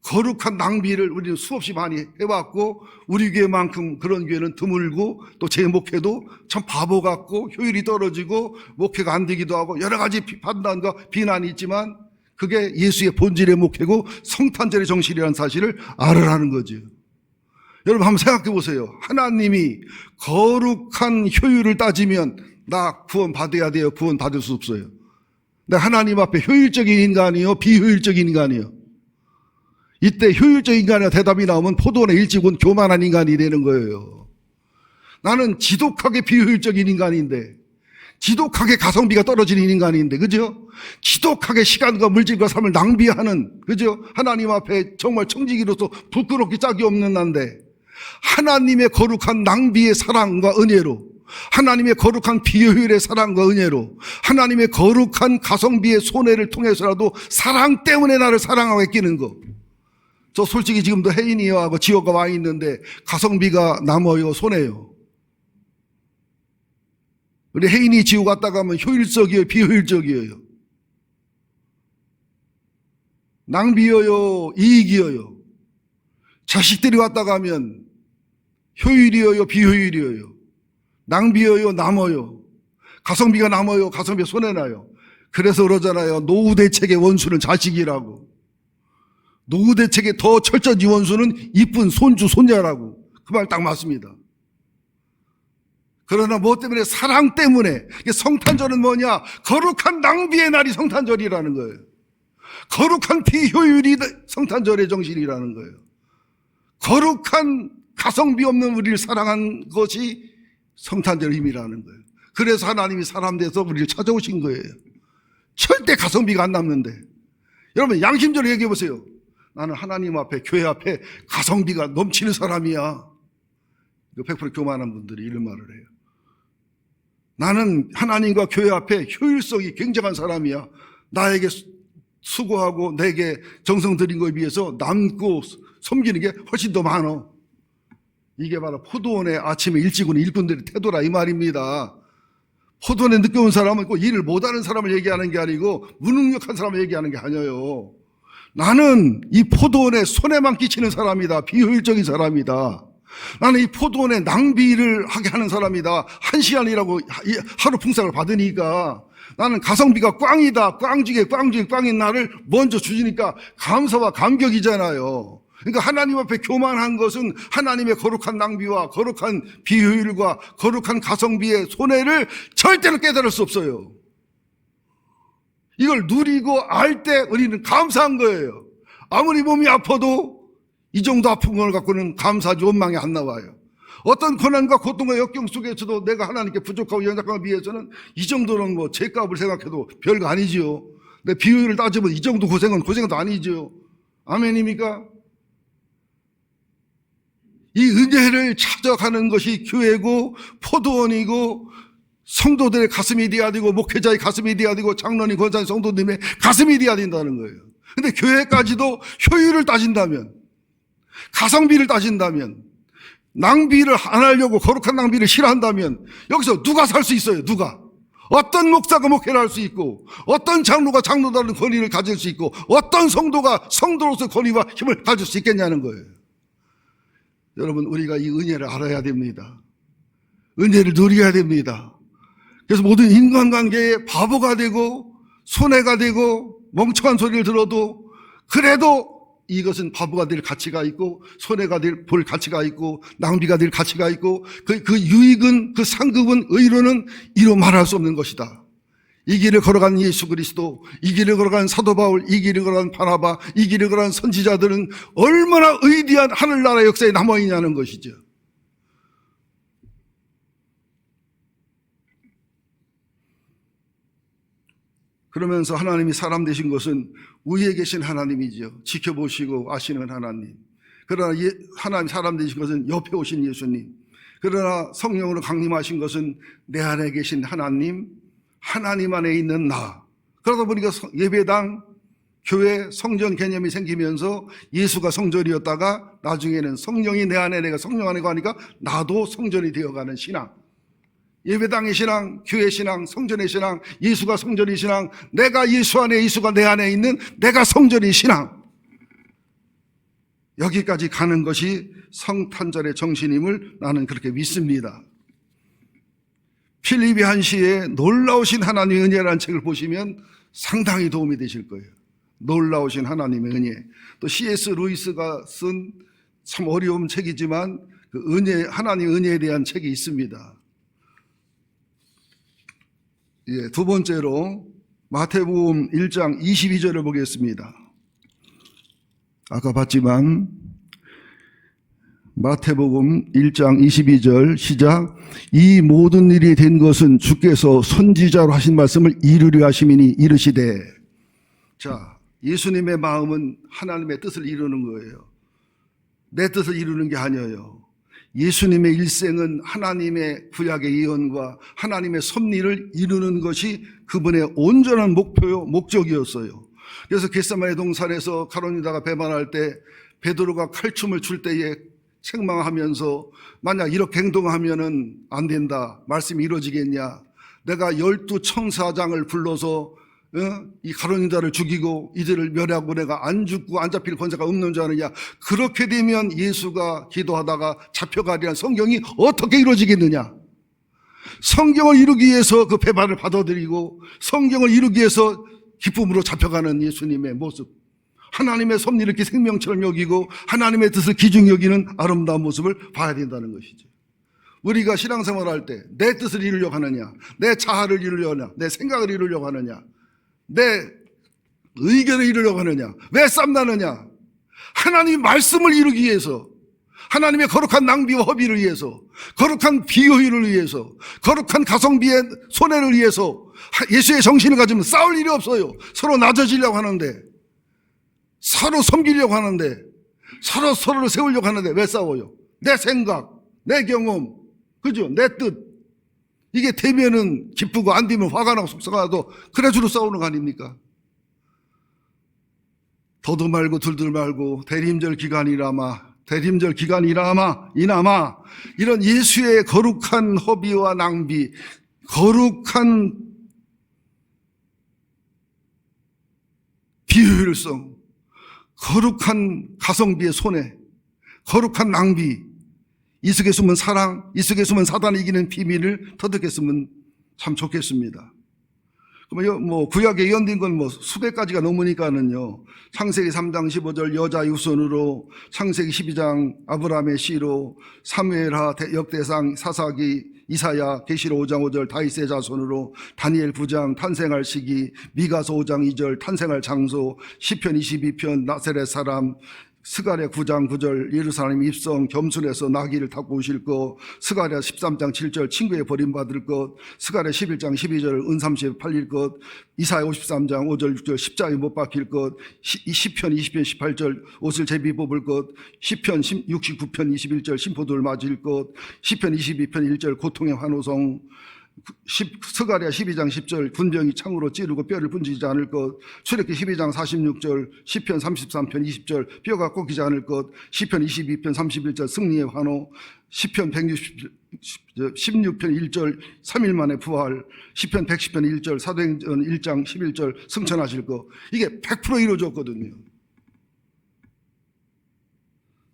거룩한 낭비를 우리는 수없이 많이 해왔고, 우리 교회만큼 그런 교회는 드물고, 또 제 목회도 참 바보 같고 효율이 떨어지고 목회가 안 되기도 하고 여러 가지 판단과 비난이 있지만 그게 예수의 본질의 목회고 성탄절의 정신이라는 사실을 알으라는 거죠. 여러분 한번 생각해 보세요. 하나님이 거룩한 효율을 따지면 나 구원 받아야 돼요? 구원 받을 수 없어요? 근데 하나님 앞에 효율적인 인간이요? 비효율적인 인간이요? 이때 효율적인 인간의 대답이 나오면 포도원에 일찍 온 교만한 인간이 되는 거예요. 나는 지독하게 비효율적인 인간인데, 지독하게 가성비가 떨어지는 인간인데, 그죠? 지독하게 시간과 물질과 삶을 낭비하는, 그죠? 하나님 앞에 정말 청지기로서 부끄럽게 짝이 없는 난데, 하나님의 거룩한 낭비의 사랑과 은혜로 하나님의 거룩한 비효율의 사랑과 은혜로 하나님의 거룩한 가성비의 손해를 통해서라도 사랑 때문에 나를 사랑하고 애끼는 거. 저 솔직히 지금도 혜인이하고 지호가 와 있는데 가성비가 남아요, 손해요? 우리 혜인이 지호 갔다 가면 효율적이에요, 비효율적이에요? 낭비여요, 이익이여요? 자식들이 왔다 가면 효율이여요, 비효율이여요? 낭비여요, 남아요? 가성비가 남아요, 가성비가 손해나요? 그래서 그러잖아요. 노후 대책의 원수는 자식이라고. 노후 대책의 더 철저한 원수는 이쁜 손주, 손자라고. 그 말 딱 맞습니다. 그러나 뭐 때문에? 사랑 때문에. 성탄절은 뭐냐? 거룩한 낭비의 날이 성탄절이라는 거예요. 거룩한 비효율이 성탄절의 정신이라는 거예요. 거룩한 가성비 없는 우리를 사랑한 것이 성탄절 힘이라는 거예요. 그래서 하나님이 사람 돼서 우리를 찾아오신 거예요. 절대 가성비가 안 남는데. 여러분 양심적으로 얘기해 보세요. 나는 하나님 앞에, 교회 앞에 가성비가 넘치는 사람이야. 100% 교만한 분들이 이런 말을 해요. 나는 하나님과 교회 앞에 효율성이 굉장한 사람이야. 나에게 수고하고 내게 정성 들인 거에 비해서 남고 섬기는 게 훨씬 더 많어. 이게 바로 포도원에 아침에 일찍 오는 일꾼들의 태도라 이 말입니다. 포도원에 늦게 온 사람은 꼭 일을 못하는 사람을 얘기하는 게 아니고 무능력한 사람을 얘기하는 게 아니에요. 나는 이 포도원에 손해만 끼치는 사람이다. 비효율적인 사람이다. 나는 이 포도원에 낭비를 하게 하는 사람이다. 1시간이라고 하루 풍상을 받으니까 나는 가성비가 꽝이다. 꽝인 나를 먼저 주시니까 감사와 감격이잖아요. 그러니까 하나님 앞에 교만한 것은 하나님의 거룩한 낭비와 거룩한 비효율과 거룩한 가성비의 손해를 절대로 깨달을 수 없어요. 이걸 누리고 알 때 우리는 감사한 거예요. 아무리 몸이 아파도 이 정도 아픈 걸 갖고는 감사하지 원망이 안 나와요. 어떤 고난과 고통과 역경 속에서도 내가 하나님께 부족하고 연약함에 비해서는 이 정도는 뭐 죄값을 생각해도 별거 아니지요. 내 비효율을 따지면 이 정도 고생은 아니지요. 아멘입니까? 이 은혜를 찾아가는 것이 교회고 포도원이고 성도들의 가슴이 돼야 되고 목회자의 가슴이 돼야 되고 장로님, 권사님, 성도님의 가슴이 돼야 된다는 거예요. 근데 교회까지도 효율을 따진다면, 가성비를 따진다면, 낭비를 안 하려고 거룩한 낭비를 싫어한다면 여기서 누가 살 수 있어요? 누가? 어떤 목사가 목회를 할 수 있고 어떤 장로가 장로다는 권위를 가질 수 있고 어떤 성도가 성도로서 권위와 힘을 가질 수 있겠냐는 거예요. 여러분 우리가 이 은혜를 알아야 됩니다. 은혜를 누려야 됩니다. 그래서 모든 인간관계에 바보가 되고 손해가 되고 멍청한 소리를 들어도 그래도 이것은 바보가 될 가치가 있고 손해가 볼 가치가 있고 낭비가 될 가치가 있고 그 유익은 그 상급은 의로는 이로 말할 수 없는 것이다. 이 길을 걸어간 예수 그리스도, 이 길을 걸어간 사도 바울, 이 길을 걸어간 바나바, 이 길을 걸어간 선지자들은 얼마나 위대한 하늘나라 역사에 남아있냐는 것이죠. 그러면서 하나님이 사람 되신 것은 위에 계신 하나님이죠. 지켜보시고 아시는 하나님. 그러나 하나님 사람 되신 것은 옆에 오신 예수님. 그러나 성령으로 강림하신 것은 내 안에 계신 하나님, 하나님 안에 있는 나. 그러다 보니까 예배당, 교회, 성전 개념이 생기면서 예수가 성전이었다가 나중에는 성령이 내 안에 내가 성령 안에 가니까 나도 성전이 되어가는 신앙. 예배당의 신앙, 교회 신앙, 성전의 신앙, 예수가 성전의 신앙, 내가 예수 안에, 예수가 내 안에 있는 내가 성전의 신앙. 여기까지 가는 것이 성탄절의 정신임을 나는 그렇게 믿습니다. 필립이 한시의 놀라우신 하나님의 은혜라는 책을 보시면 상당히 도움이 되실 거예요. 놀라우신 하나님의 은혜. 또 C.S. 루이스가 쓴 참 어려운 책이지만 그 은혜, 하나님의 은혜에 대한 책이 있습니다. 예, 두 번째로 마태복음 1장 22절을 보겠습니다. 아까 봤지만 마태복음 1장 22절 시작. 이 모든 일이 된 것은 주께서 선지자로 하신 말씀을 이루려 하심이니 이르시되. 자, 예수님의 마음은 하나님의 뜻을 이루는 거예요. 내 뜻을 이루는 게 아니에요. 예수님의 일생은 하나님의 구약의 예언과 하나님의 섭리를 이루는 것이 그분의 온전한 목적이었어요. 그래서 겟세마네 동산에서 가룟 유다가 배반할 때 베드로가 칼춤을 출 때에 책망하면서 만약 이렇게 행동하면은 안 된다, 말씀이 이루어지겠냐, 내가 12천사장을 불러서 이 가룟 유다를 죽이고 이들을 멸하고 내가 안 죽고 안 잡힐 권세가 없는 줄 아느냐, 그렇게 되면 예수가 기도하다가 잡혀가리란 성경이 어떻게 이루어지겠느냐. 성경을 이루기 위해서 그 배반을 받아들이고 성경을 이루기 위해서 기쁨으로 잡혀가는 예수님의 모습, 하나님의 섭리를 이렇게 생명처럼 여기고 하나님의 뜻을 기중히 여기는 아름다운 모습을 봐야 된다는 것이죠. 우리가 신앙생활을 할 때 내 뜻을 이루려고 하느냐, 내 자아를 이루려고 하느냐, 내 생각을 이루려고 하느냐, 내 의견을 이루려고 하느냐, 왜 쌈나느냐, 하나님의 말씀을 이루기 위해서, 하나님의 거룩한 낭비와 허비를 위해서, 거룩한 비효율을 위해서, 거룩한 가성비의 손해를 위해서 예수의 정신을 가지면 싸울 일이 없어요. 서로 낮아지려고 하는데, 서로 섬기려고 하는데, 서로를 세우려고 하는데 왜 싸워요? 내 생각, 내 경험, 그죠? 내 뜻, 이게 되면은 기쁘고 안 되면 화가 나고 속상하고 그래 주로 싸우는 거 아닙니까? 더도 말고 둘들 말고 대림절 기간이라마 이나마 이런 예수의 거룩한 허비와 낭비, 거룩한 비효율성, 거룩한 가성비의 손해, 거룩한 낭비, 이 속에 숨은 사랑, 이 속에 숨은 사단을 이기는 비밀을 터득했으면 참 좋겠습니다. 뭐 구약에 예언된 건 뭐 수백 가지가 넘으니까는요. 창세기 3장 15절 여자 유손으로, 창세기 12장 아브라함의 씨로, 사무엘하 역대상 사사기 이사야 계시록 5장 5절 다윗의 자손으로, 다니엘 9장 탄생할 시기, 미가서 5장 2절 탄생할 장소, 시편 22편 나세렛 사람, 스가랴 9장 9절 예루살렘 입성 겸손해서 나귀를 타고 오실 것, 스가랴 13장 7절 친구에 버림받을 것, 스가랴 11장 12절 은삼시에 팔릴 것, 이사야 53장 5절 6절 십자가에 못 박힐 것, 시편 20편 18절 옷을 제비 뽑을 것, 시편 69편 21절 심포도를 맞을 것, 시편 22편 1절 고통의 환호성, 스가랴 12장 10절 군병이 창으로 찌르고 뼈를 분지지 않을 것, 출애굽기 12장 46절, 시편 33편 20절 뼈가 꺾이지 않을 것, 시편 22편 31절 승리의 환호, 시편 16편 1절 3일 만에 부활, 시편 110편 1절 사도행전 1장 11절 승천하실 것, 이게 100% 이루어졌거든요.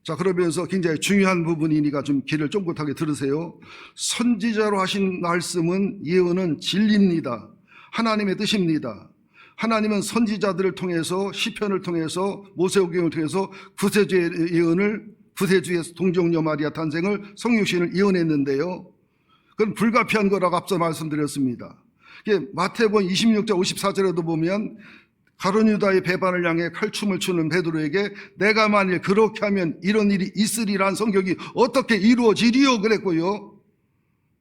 자, 그러면서 굉장히 중요한 부분이니까 좀 귀를 쫑긋하게 들으세요. 선지자로 하신 말씀은, 예언은 진리입니다. 하나님의 뜻입니다. 하나님은 선지자들을 통해서, 시편을 통해서, 모세오경을 통해서 구세주의 예언을, 구세주의 동정녀 마리아 탄생을, 성육신을 예언했는데요. 그건 불가피한 거라고 앞서 말씀드렸습니다. 마태복음 26장 54절에도 보면 가룟 유다의 배반을 향해 칼춤을 추는 베드로에게 내가 만일 그렇게 하면 이런 일이 있으리란 성경이 어떻게 이루어지리요 그랬고요.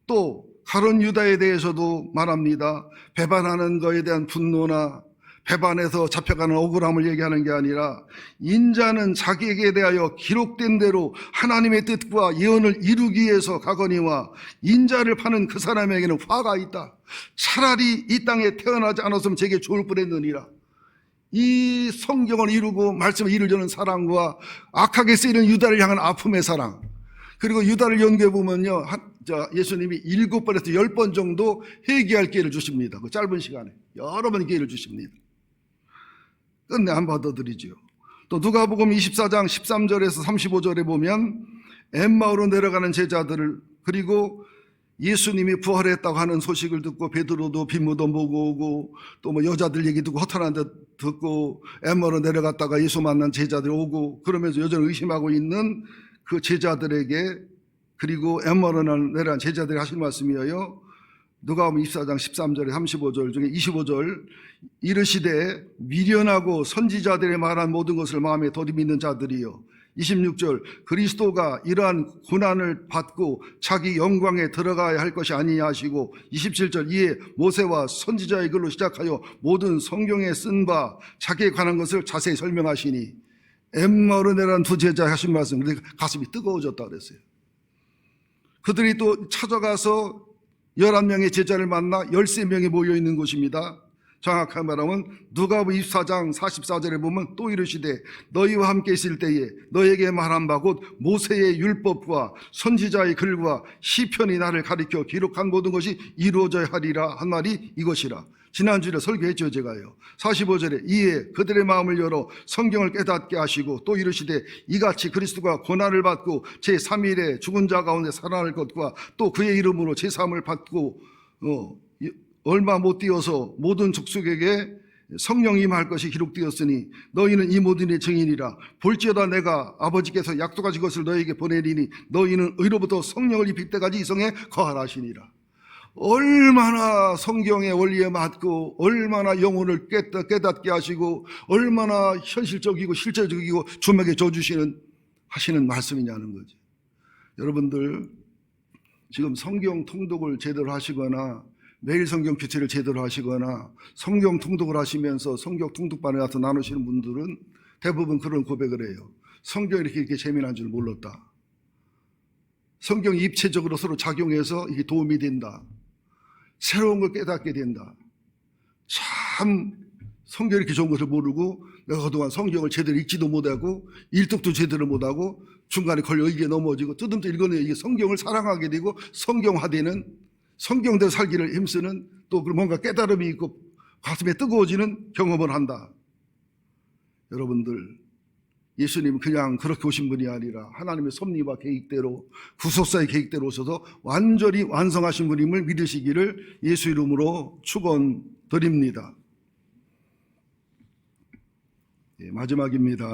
또 가룟 유다에 대해서도 말합니다. 배반하는 거에 대한 분노나 배반해서 잡혀가는 억울함을 얘기하는 게 아니라, 인자는 자기에게 대하여 기록된 대로 하나님의 뜻과 예언을 이루기 위해서 가거니와 인자를 파는 그 사람에게는 화가 있다. 차라리 이 땅에 태어나지 않았으면 제게 좋을 뻔했느니라. 이 성경을 이루고 말씀을 이루려는 사랑과 악하게 쓰이는 유다를 향한 아픔의 사랑, 그리고 유다를 연구해 보면요, 예수님이 7번에서 10번 정도 회개할 기회를 주십니다. 그 짧은 시간에 여러 번 기회를 주십니다. 끝내 안 받아들이죠. 또 누가복음 24장 13절에서 35절에 보면 엠마오로 내려가는 제자들을, 그리고 예수님이 부활했다고 하는 소식을 듣고 베드로도 빈무도 보고 오고, 또 뭐 여자들 얘기 듣고 허탄한 데 듣고 엠마오로 내려갔다가 예수 만난 제자들이 오고, 그러면서 여전히 의심하고 있는 그 제자들에게, 그리고 엠마오로 내려간 제자들이 하신 말씀이에요. 누가복음 24장 13절에 35절 중에 25절, 이르시되 미련하고 선지자들의 말한 모든 것을 마음에 더디 믿는 자들이요. 26절, 그리스도가 이러한 고난을 받고 자기 영광에 들어가야 할 것이 아니냐 하시고, 27절, 이에 모세와 선지자의 글로 시작하여 모든 성경에 쓴 바 자기에 관한 것을 자세히 설명하시니, 엠마오로 내려간 두 제자 하신 말씀, 가슴이 뜨거워졌다 그랬어요. 그들이 또 찾아가서 11명의 제자를 만나 13명이 모여 있는 곳입니다. 정확하게 말하면 누가복음 24장 44절에 보면 또 이르시되 너희와 함께 있을 때에 너에게 말한 바 곧 모세의 율법과 선지자의 글과 시편이 나를 가리켜 기록한 모든 것이 이루어져야 하리라 한 말이 이것이라. 지난주에 설교했죠 제가요. 45절에 이에 그들의 마음을 열어 성경을 깨닫게 하시고 또 이르시되 이같이 그리스도가 고난을 받고 제3일에 죽은 자 가운데 살아날 것과 또 그의 이름으로 제3을 받고 얼마 못 뛰어서 모든 족속에게 성령이 임할 것이 기록되었으니 너희는 이 모든 일의 증인이라. 볼지어다 내가 아버지께서 약속하신 것을 너희에게 보내리니 너희는 의로부터 성령을 입힐 때까지 이 성에 거하라 하시니라. 얼마나 성경의 원리에 맞고 얼마나 영혼을 깨닫게 하시고 얼마나 현실적이고 실제적이고 주먹에 줘주시는 하시는 말씀이냐는 거죠. 여러분들 지금 성경 통독을 제대로 하시거나 매일 성경 규칙을 제대로 하시거나 성경 통독을 하시면서 성경 통독반에 가서 나누시는 분들은 대부분 그런 고백을 해요. 성경이 이렇게 재미난 줄 몰랐다. 성경이 입체적으로 서로 작용해서 이게 도움이 된다. 새로운 걸 깨닫게 된다. 참 성경이 이렇게 좋은 것을 모르고 내가 그동안 성경을 제대로 읽지도 못하고 일독도 제대로 못하고 중간에 걸려 이게 넘어지고 뜯음도 읽어내 이게 성경을 사랑하게 되고 성경화되는 성경대로 살기를 힘쓰는 또 뭔가 깨달음이 있고 가슴에 뜨거워지는 경험을 한다. 여러분들 예수님은 그냥 그렇게 오신 분이 아니라 하나님의 섭리와 계획대로 구속사의 계획대로 오셔서 완전히 완성하신 분임을 믿으시기를 예수 이름으로 축원드립니다. 마지막입니다.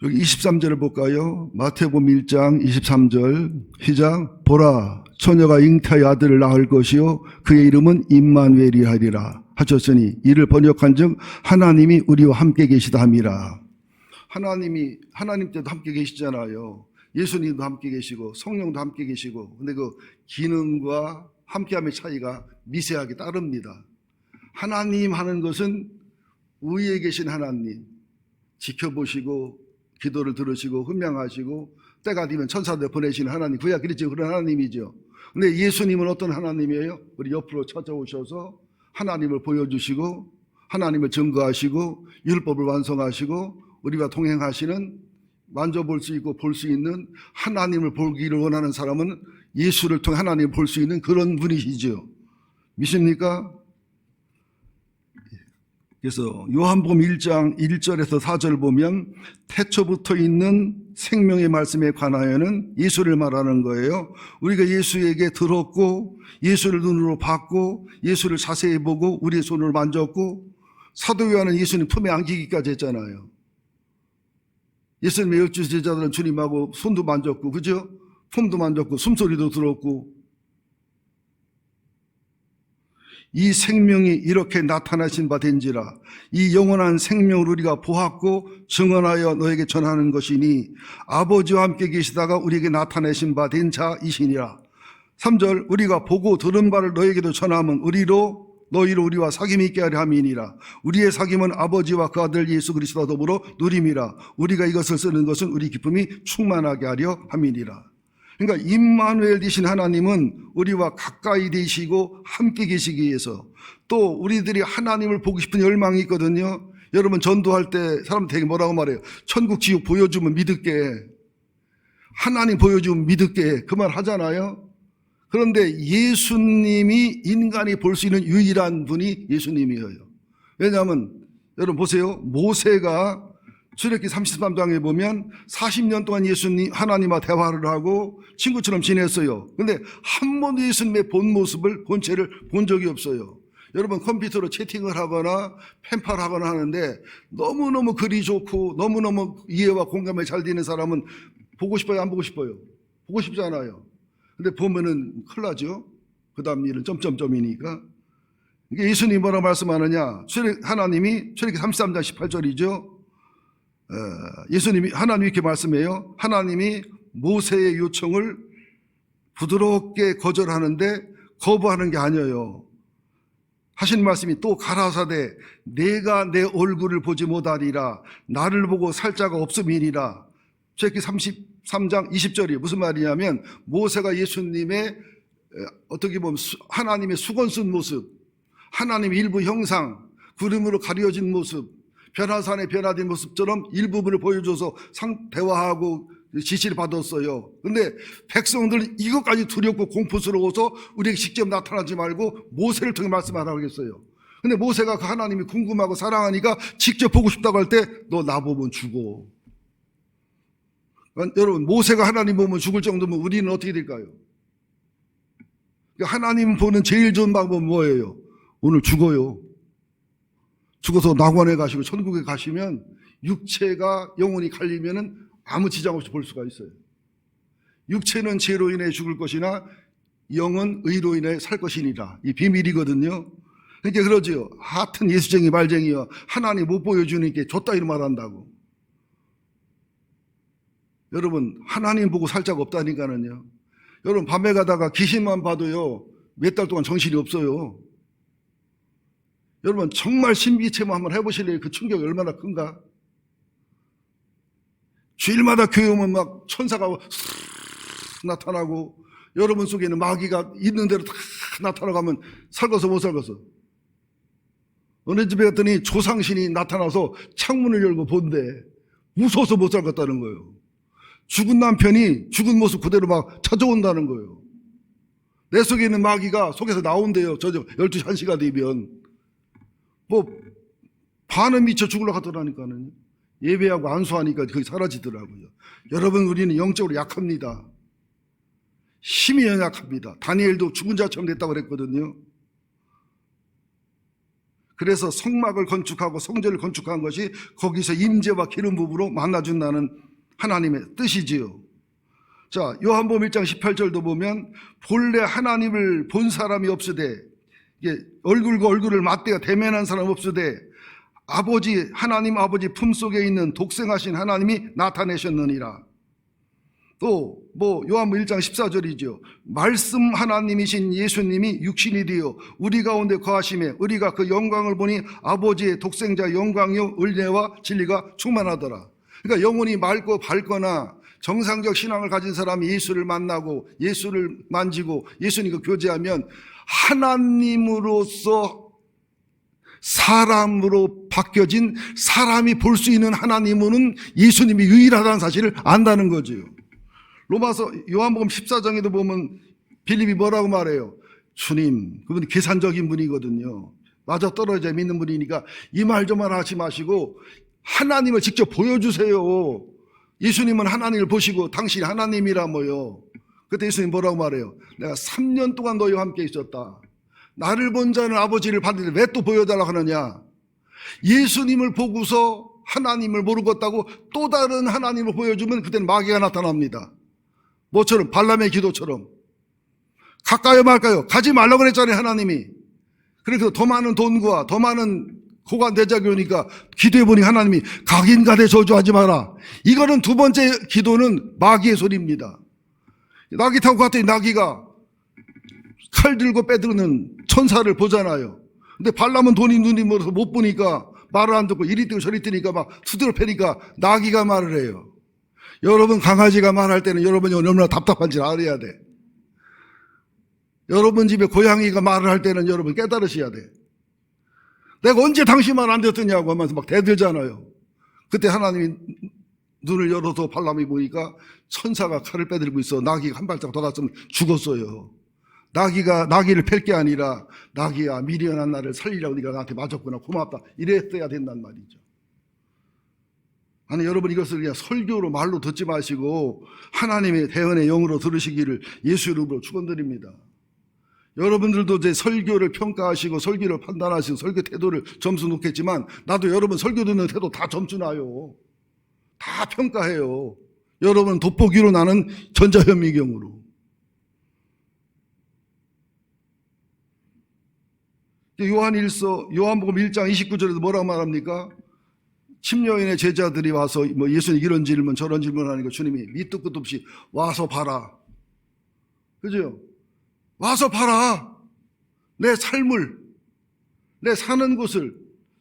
여기 23절을 볼까요? 마태복음 1장 23절 시작. 보라 처녀가 잉태의 아들을 낳을 것이요 그의 이름은 임마누엘이 하리라 하셨으니 이를 번역한즉 하나님이 우리와 함께 계시다 함이라. 하나님 때도 함께 계시잖아요. 예수님도 함께 계시고 성령도 함께 계시고 근데 그 기능과 함께함의 차이가 미세하게 따릅니다. 하나님 하는 것은 위에 계신 하나님 지켜보시고 기도를 들으시고 훈명하시고 때가 되면 천사들 보내시는 하나님 그야 그렇죠. 그런 하나님이죠. 근데 예수님은 어떤 하나님이에요? 우리 옆으로 찾아오셔서 하나님을 보여주시고 하나님을 증거하시고 율법을 완성하시고 우리와 동행하시는 만져볼 수 있고 볼 수 있는 하나님을 보기를 원하는 사람은 예수를 통해 하나님을 볼 수 있는 그런 분이시죠. 믿습니까? 그래서 요한복음 1장 1절에서 4절 보면 태초부터 있는 생명의 말씀에 관하여는 예수를 말하는 거예요. 우리가 예수에게 들었고 예수를 눈으로 봤고 예수를 자세히 보고 우리의 손을 만졌고 사도 요한은 예수님 품에 안기기까지 했잖아요. 예수님의 12 제자들은 주님하고 손도 만졌고 그죠? 품도 만졌고 숨소리도 들었고 이 생명이 이렇게 나타나신 바 된지라. 이 영원한 생명을 우리가 보았고 증언하여 너에게 전하는 것이니 아버지와 함께 계시다가 우리에게 나타내신 바 된 자이시니라. 3절 우리가 보고 들은 바를 너에게도 전하면 너희로 우리와 사귐이 있게 하려 함이니라. 우리의 사귐은 아버지와 그 아들 예수 그리스도와 더불어 누림이라. 우리가 이것을 쓰는 것은 우리 기쁨이 충만하게 하려 함이니라. 그러니까 임마누엘 되신 하나님은 우리와 가까이 되시고 함께 계시기 위해서 또 우리들이 하나님을 보고 싶은 열망이 있거든요. 여러분 전도할 때 사람 되게 뭐라고 말해요? 천국 지옥 보여주면 믿을게. 하나님 보여주면 믿을게. 그 말 하잖아요. 그런데 예수님이 인간이 볼 수 있는 유일한 분이 예수님이에요. 왜냐하면 여러분 보세요. 모세가 출애굽기 33장에 보면 40년 동안 하나님과 대화를 하고 친구처럼 지냈어요. 근데 한 번도 예수님의 본 모습을 본체를 본 적이 없어요. 여러분 컴퓨터로 채팅을 하거나 펜팔 하거나 하는데 너무너무 글이 좋고 너무너무 이해와 공감이 잘 되는 사람은 보고 싶어요? 안 보고 싶어요? 보고 싶잖아요. 근데 보면은 큰일 나죠. 그 다음 일은 점점점이니까. 이게 예수님이 뭐라고 말씀하느냐. 하나님이 출애굽기 33장 18절이죠. 하나님이 이렇게 말씀해요. 하나님이 모세의 요청을 부드럽게 거절하는데 거부하는 게 아니에요. 하신 말씀이 또 가라사대 내가 내 얼굴을 보지 못하리라 나를 보고 살 자가 없음이니라. 출애굽기 33장 20절이 무슨 말이냐면 모세가 예수님의 어떻게 보면 하나님의 수건 쓴 모습, 하나님의 일부 형상, 구름으로 가려진 모습, 변화산에 변화된 모습처럼 일부분을 보여줘서 대화하고 지시를 받았어요. 근데 백성들은 이것까지 두렵고 공포스러워서 우리에게 직접 나타나지 말고 모세를 통해 말씀하라고 했어요. 근데 모세가 그 하나님이 궁금하고 사랑하니까 직접 보고 싶다고 할 때 너 나 보면 죽어. 그러니까 여러분, 모세가 하나님 보면 죽을 정도면 우리는 어떻게 될까요? 그러니까 하나님 보는 제일 좋은 방법은 뭐예요? 오늘 죽어요. 죽어서 낙원에 가시고 천국에 가시면 육체가 영혼이 갈리면은 아무 지장 없이 볼 수가 있어요. 육체는 죄로 인해 죽을 것이나 영은 의로 인해 살 것이니라. 이 비밀이거든요. 그러니까 그러죠. 하여튼 예수쟁이 말쟁이여 하나님 못 보여주니까 줬다 이런 말한다고. 여러분, 하나님 보고 살 자가 없다니까는요. 여러분, 밤에 가다가 귀신만 봐도요 몇 달 동안 정신이 없어요. 여러분, 정말 신비체험 한번 해보실래요? 그 충격이 얼마나 큰가? 주일마다 교회 오면 막 천사가 나타나고 여러분 속에는 마귀가 있는 대로 다 나타나가면 살거서 못 살거서. 어느 집에 갔더니 조상신이 나타나서 창문을 열고 본데 무서워서 못 살겠다는 거예요. 죽은 남편이 죽은 모습 그대로 막 찾아온다는 거예요. 내 속에 있는 마귀가 속에서 나온대요. 저녁 12시 1시가 되면. 뭐 반은 미쳐 죽으려고 하더라니까는. 예배하고 안수하니까 그게 사라지더라고요. 여러분, 우리는 영적으로 약합니다. 힘이 연약합니다. 다니엘도 죽은 자처럼 됐다고 그랬거든요. 그래서 성막을 건축하고 성전을 건축한 것이 거기서 임재와 기름 부부로 만나준다는 하나님의 뜻이지요. 자, 요한복음 1장 18절도 보면 본래 하나님을 본 사람이 없으되, 얼굴과 얼굴을 맞대어 대면한 사람 없으되 아버지, 하나님 아버지 품속에 있는 독생하신 하나님이 나타내셨느니라. 또 요한복음 1장 14절이죠. 말씀 하나님이신 예수님이 육신이 되어 우리 가운데 거하심에 우리가 그 영광을 보니 아버지의 독생자 영광이요 은혜와 진리가 충만하더라. 그러니까 영혼이 맑고 밝거나 정상적 신앙을 가진 사람이 예수를 만나고 예수를 만지고 예수님과 교제하면 하나님으로서 사람으로 바뀌어진, 사람이 볼 수 있는 하나님은 예수님이 유일하다는 사실을 안다는 거죠. 로마서 요한복음 14장에도 보면 빌립이 뭐라고 말해요? 주님, 그분이 계산적인 분이거든요. 맞아 떨어져 믿는 분이니까 이 말 저 말 하지 마시고 하나님을 직접 보여주세요. 예수님은 하나님을 보시고 당신이 하나님이라 뭐요. 그때 예수님 뭐라고 말해요? 내가 3년 동안 너희와 함께 있었다. 나를 본 자는 아버지를 봤는데 왜 또 보여달라고 하느냐? 예수님을 보고서 하나님을 모르겠다고 또 다른 하나님을 보여주면 그때는 마귀가 나타납니다. 뭐처럼? 발람의 기도처럼. 갈까요 말까요? 가지 말라고 그랬잖아요, 하나님이. 그래서 더 많은 돈과 더 많은 고관 대작이 오니까 기도해보니 하나님이 가긴 가되 저주하지 마라. 이거는 두 번째 기도는 마귀의 소리입니다. 나귀 타고 갔더니 나귀가 칼 들고 빼드는 천사를 보잖아요. 근데 발람은 돈이 눈이 멀어서 못 보니까 말을 안 듣고 이리 뛰고 저리 뛰니까 막 투드러 패니까 나귀가 말을 해요. 여러분, 강아지가 말할 때는 여러분이 얼마나 답답한지 알아야 돼. 여러분 집에 고양이가 말을 할 때는 여러분 깨달으셔야 돼. 내가 언제 당신 말 안 듣느냐고 하면서 막 대들잖아요. 그때 하나님이 눈을 열어서 발람이 보니까 천사가 칼을 빼들고 있어. 나귀가 한 발짝 더 갔으면 죽었어요. 나귀를 팰 게 아니라 나귀야 미련한 나를 살리라고 네가 나한테 맞았구나 고맙다 이랬어야 된단 말이죠. 아니 여러분, 이것을 그냥 설교로 말로 듣지 마시고 하나님의 대언의 영으로 들으시기를 예수 이름으로 축원드립니다. 여러분들도 이제 설교를 평가하시고 설교를 판단하시고 설교 태도를 점수 놓겠지만 나도 여러분 설교 듣는 태도 다 점수 나요. 다 평가해요. 여러분 돋보기로, 나는 전자현미경으로. 요한복음 1장 29절에도 뭐라고 말합니까? 침여인의 제자들이 와서 뭐 예수님 이런 질문 저런 질문 하니까 주님이 밑도 끝도 없이 와서 봐라. 그죠? 와서 봐라. 내 삶을, 내 사는 곳을,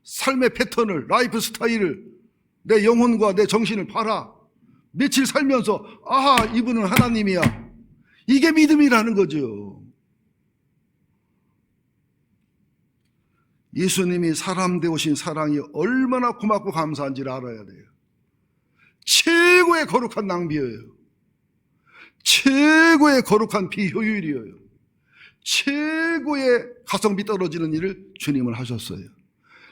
삶의 패턴을, 라이프 스타일을, 내 영혼과 내 정신을 봐라. 며칠 살면서 아하, 이분은 하나님이야. 이게 믿음이라는 거죠. 예수님이 사람 되오신 사랑이 얼마나 고맙고 감사한지를 알아야 돼요. 최고의 거룩한 낭비예요. 최고의 거룩한 비효율이에요. 최고의 가성비 떨어지는 일을 주님은 하셨어요.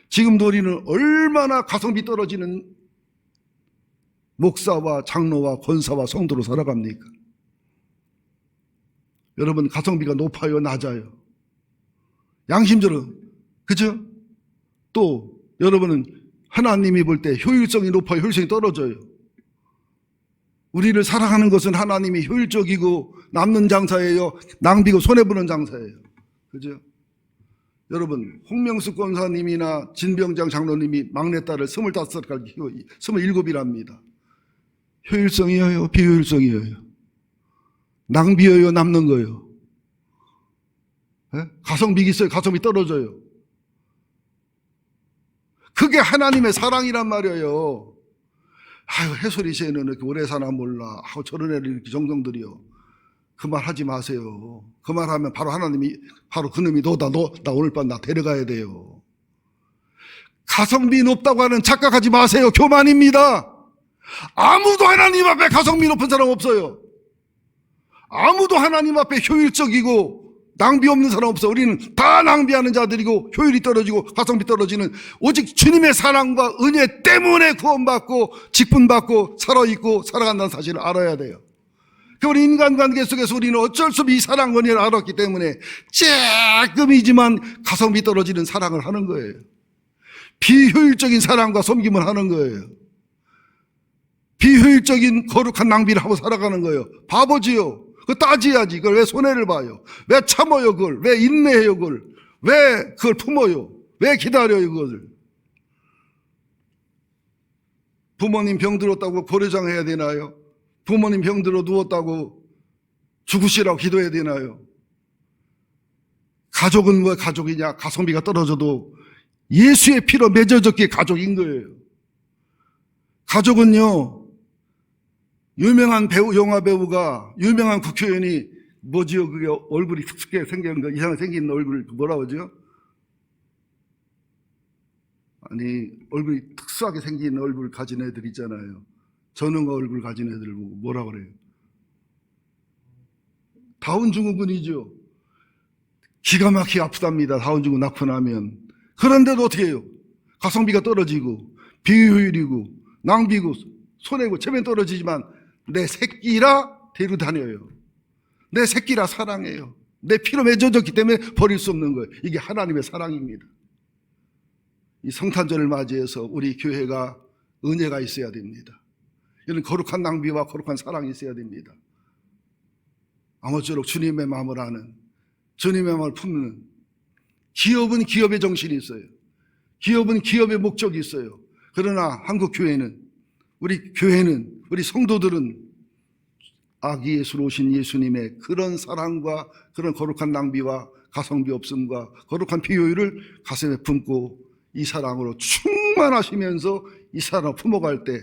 지금도 우리는 얼마나 가성비 떨어지는 목사와 장로와 권사와 성도로 살아갑니까? 여러분, 가성비가 높아요, 낮아요? 양심적으로, 그죠? 또 여러분은 하나님이 볼 때 효율성이 높아요, 효율성이 떨어져요? 우리를 사랑하는 것은 하나님이 효율적이고 남는 장사예요, 낭비고 손해보는 장사예요? 그죠? 여러분, 홍명숙 권사님이나 진병장 장로님이 막내딸을 25살까지 키워 27이랍니다. 효율성이에요, 비효율성이에요? 낭비예요, 남는 거예요? 가성비 있어요, 가성비 떨어져요? 그게 하나님의 사랑이란 말이에요. 아유, 해솔이 쟤는 이렇게 오래 사나 몰라. 아우, 저런 애를 이렇게 정성들이요. 그 말 하지 마세요. 그 말 하면 바로 하나님이, 바로 그놈이 나 오늘 밤 나 데려가야 돼요. 가성비 높다고 하는 착각하지 마세요. 교만입니다. 아무도 하나님 앞에 가성비 높은 사람 없어요. 아무도 하나님 앞에 효율적이고 낭비 없는 사람 없어. 우리는 다 낭비하는 자들이고 효율이 떨어지고 가성비 떨어지는, 오직 주님의 사랑과 은혜 때문에 구원받고 직분받고 살아있고 살아간다는 사실을 알아야 돼요. 우리 인간관계 속에서 우리는 어쩔 수 없이 이 사랑 은혜를 알았기 때문에 조금이지만 가성비 떨어지는 사랑을 하는 거예요. 비효율적인 사랑과 섬김을 하는 거예요. 비효율적인 거룩한 낭비를 하고 살아가는 거예요. 바보지요. 그거 따져야지. 그걸 왜 손해를 봐요? 왜 참아요? 그걸 왜 인내해요? 왜 그걸 품어요? 왜 기다려요? 그걸. 부모님 병들었다고 고려장 해야 되나요? 부모님 병들어 누웠다고 죽으시라고 기도해야 되나요? 가족은 왜 가족이냐? 가성비가 떨어져도 예수의 피로 맺어졌기에 가족인 거예요. 가족은요, 유명한 배우, 영화 배우가, 유명한 국회의원이, 뭐지요? 그게 얼굴이 특수하게 생긴 거, 이상하게 생긴 얼굴, 뭐라고 하죠? 아니, 얼굴이 특수하게 생긴 얼굴 가진 애들 있잖아요. 전응과 얼굴 가진 애들 보고 뭐라 그래요? 다운 증후군이죠. 기가 막히게 아프답니다. 다운 증후군 낳고 나면. 그런데도 어떻게 해요? 가성비가 떨어지고 비효율이고 낭비고 손해고 체면 떨어지지만 내 새끼라 데려다녀요. 내 새끼라 사랑해요. 내 피로 맺어졌기 때문에 버릴 수 없는 거예요. 이게 하나님의 사랑입니다. 이 성탄절을 맞이해서 우리 교회가 은혜가 있어야 됩니다. 이런 거룩한 낭비와 거룩한 사랑이 있어야 됩니다. 아무쪼록 주님의 마음을 아는, 주님의 마음을 품는, 기업은 기업의 정신이 있어요. 기업은 기업의 목적이 있어요. 그러나 한국 교회는, 우리 교회는, 우리 성도들은 아기 예수로 오신 예수님의 그런 사랑과 그런 거룩한 낭비와 가성비 없음과 거룩한 비효율을 가슴에 품고 이 사랑으로 충만하시면서 이 사랑을 품어갈 때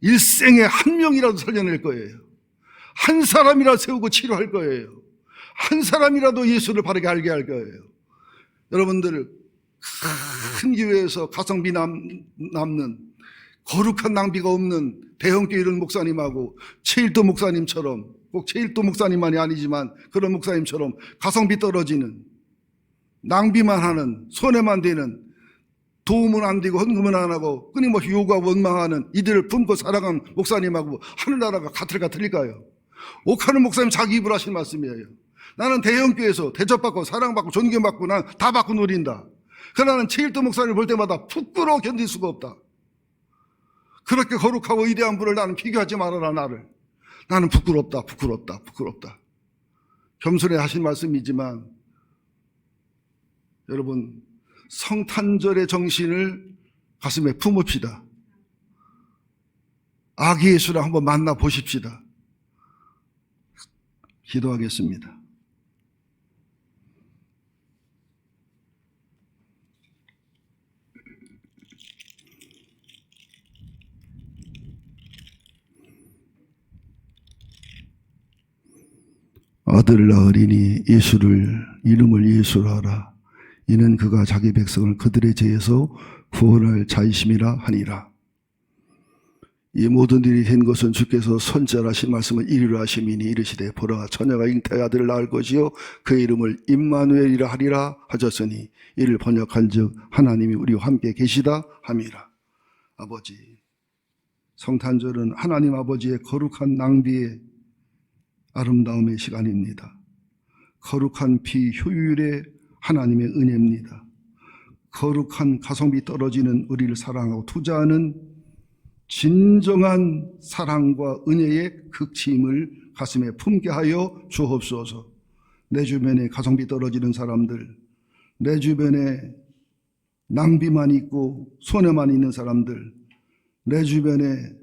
일생에 한 명이라도 살려낼 거예요. 한 사람이라도 세우고 치료할 거예요. 한 사람이라도 예수를 바르게 알게 할 거예요. 여러분들, 큰 교회에서 가성비 남는 거룩한 낭비가 없는 대형교회 이런 목사님하고 최일도 목사님처럼, 꼭 최일도 목사님만이 아니지만 그런 목사님처럼 가성비 떨어지는, 낭비만 하는, 손해만 되는, 도움은 안 되고 헌금은 안 하고 끊임없이 요구하고 원망하는 이들을 품고 살아간 목사님하고 하늘나라가 같을까 틀릴까요? 옥하는 목사님 자기 입으로 하신 말씀이에요. 나는 대형교회에서 대접받고 사랑받고 존경받고 난 다 받고 누린다. 그러나 나는 최일도 목사님을 볼 때마다 부끄러워 견딜 수가 없다. 그렇게 거룩하고 위대한 분을 나는 비교하지 말아라, 나를. 나는 부끄럽다. 겸손해 하신 말씀이지만 여러분, 성탄절의 정신을 가슴에 품읍시다. 아기 예수를 한번 만나보십시다. 기도하겠습니다. 아들을 낳으리니 예수를 이름을 예수라 하라. 이는 그가 자기 백성을 그들의 죄에서 구원할 자이심이라 하니라. 이 모든 일이 된 것은 주께서 선지자라신 말씀을 이루려 하심이니 이르시되 보라 처녀가 잉태의 아들을 낳을 것이요 그의 이름을 임마누엘이라 하리라 하셨으니 이를 번역한즉 하나님이 우리와 함께 계시다 함이라. 아버지, 성탄절은 하나님 아버지의 거룩한 낭비의 아름다움의 시간입니다. 거룩한 피 효율의 하나님의 은혜입니다. 거룩한 가성비 떨어지는 우리를 사랑하고 투자하는 진정한 사랑과 은혜의 극치임을 가슴에 품게 하여 주옵소서. 내 주변에 가성비 떨어지는 사람들, 내 주변에 낭비만 있고 손해만 있는 사람들, 내 주변에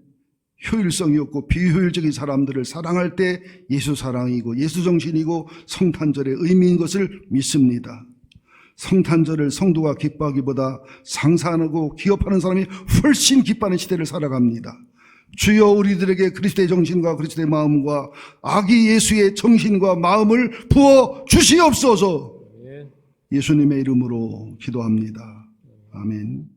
효율성이 없고 비효율적인 사람들을 사랑할 때 예수 사랑이고 예수 정신이고 성탄절의 의미인 것을 믿습니다. 성탄절을 성도가 기뻐하기보다 상상하고 기업하는 사람이 훨씬 기뻐하는 시대를 살아갑니다. 주여 우리들에게 그리스도의 정신과 그리스도의 마음과 아기 예수의 정신과 마음을 부어 주시옵소서. 예수님의 이름으로 기도합니다. 아멘.